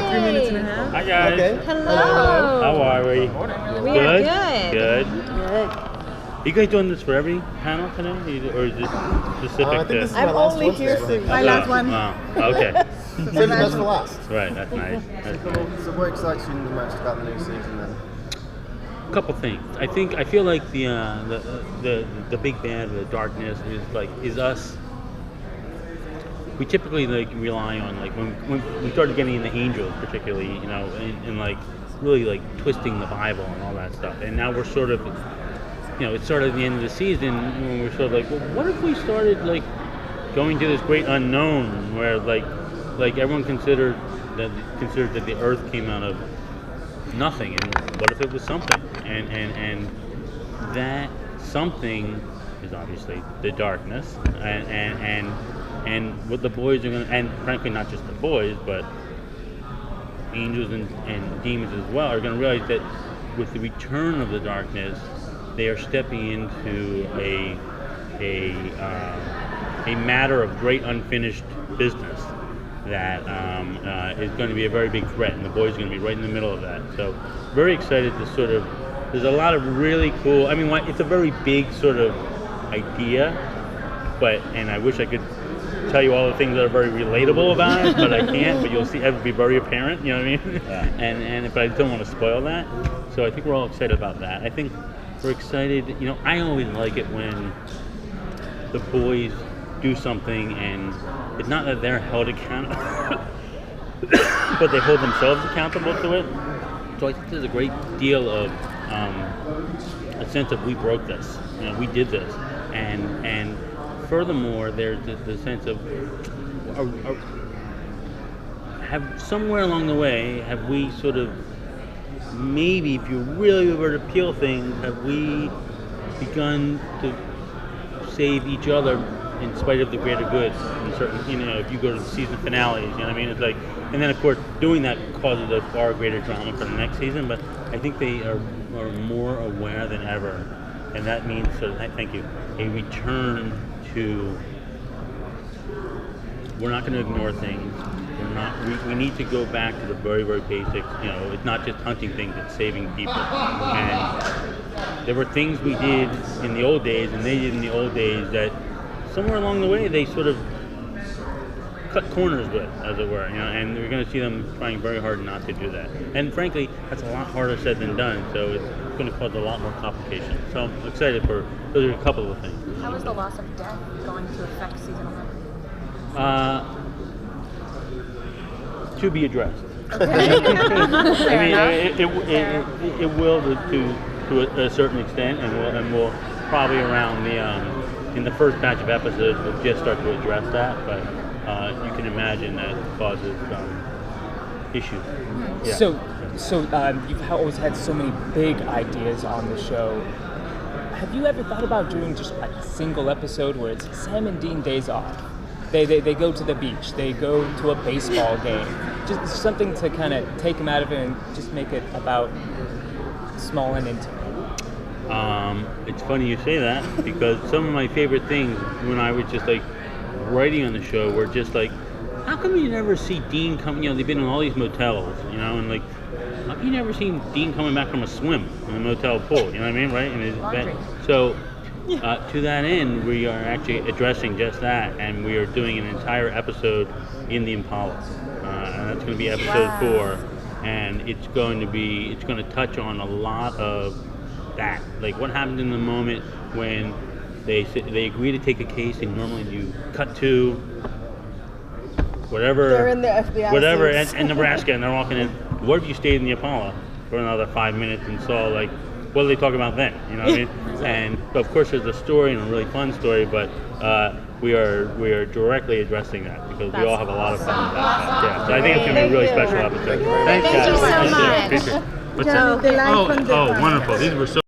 3 minutes and a half. Hi guys. Okay. Hello. How are we? We are good. Good. Good. You guys doing this for every panel today, or is this specific I think this is to? my last one today. My last one. Wow. Okay. Save the best for last. Right. That's nice. That's cool. So what excites you the most about the new season then? A couple things. I feel like the big bad, the darkness is us. We typically rely on when we started getting into angels, particularly, and really twisting the Bible and all that stuff. And now we're sort of, it started at the end of the season when we're sort of well, what if we started going to this great unknown where everyone considered that the earth came out of nothing, and what if it was something? And that something is obviously the darkness, and what the boys are going to, and frankly not just the boys, but angels and demons as well, are going to realize that with the return of the darkness, they are stepping into a matter of great unfinished business that is going to be a very big threat, and the boys are going to be right in the middle of that. So very excited to there's a lot of really cool, it's a very big sort of idea, and I wish I could tell you all the things that are very relatable about it, but I can't, but you'll see, it will be very apparent, you know what I mean? Yeah. But I don't want to spoil that. So I think we're all excited about that. I think we're excited, I always like it when the boys do something and it's not that they're held accountable, but they hold themselves accountable to it. So I think there's a great deal of a sense of we broke this, we did this, and furthermore, there's the sense of have somewhere along the way have we sort of maybe, if you really were to peel things, have we begun to save each other in spite of the greater good? In certain, if you go to the season finales, you know what I mean? It's and then of course doing that causes a far greater drama for the next season. But I think they are more aware than ever, and that means thank you, a return to. We're not going to ignore things. We need to go back to the very, very basics. It's not just hunting things; it's saving people. And there were things we did in the old days, and they did in the old days that somewhere along the way they sort of cut corners with, as it were. And we're going to see them trying very hard not to do that. And frankly, that's a lot harder said than done. So it's going to cause a lot more complications. So I'm excited for those are a couple of things. How is the loss of death going to affect season 11? To be addressed. Okay. It will to a certain extent, and we'll probably around in the first batch of episodes we'll just start to address that. But you can imagine that causes issues. Yeah. So you've always had so many big ideas on the show. Have you ever thought about doing just a single episode where it's Sam and Dean days off? They go to the beach. They go to a baseball game. Just something to kind of take them out of it and just make it about small and intimate. It's funny you say that, because some of my favorite things when I was just writing on the show were just how come you never see Dean come? They've been in all these motels, and how come you never seen Dean coming back from a swim in the motel pool? You know what I mean, right? And his bed. So. To that end, we are actually addressing just that, and we are doing an entire episode in the Impala, and that's going to be episode 4, and it's going to touch on a lot of that, what happened in the moment when they agree to take a case, and normally you cut to whatever, They're in the FBI whatever, suits. in Nebraska, and they're walking in. What if you stayed in the Impala for another 5 minutes and saw what do they talk about then? You know what I mean? And of course, there's a story, and a really fun story, but we are directly addressing that because we all have a lot of fun with that. Yeah, so I think it's going to be a really special episode. Thanks, Thank you guys. so much. Appreciate it. What's Joe, that? the light from the Oh, wonderful. These were so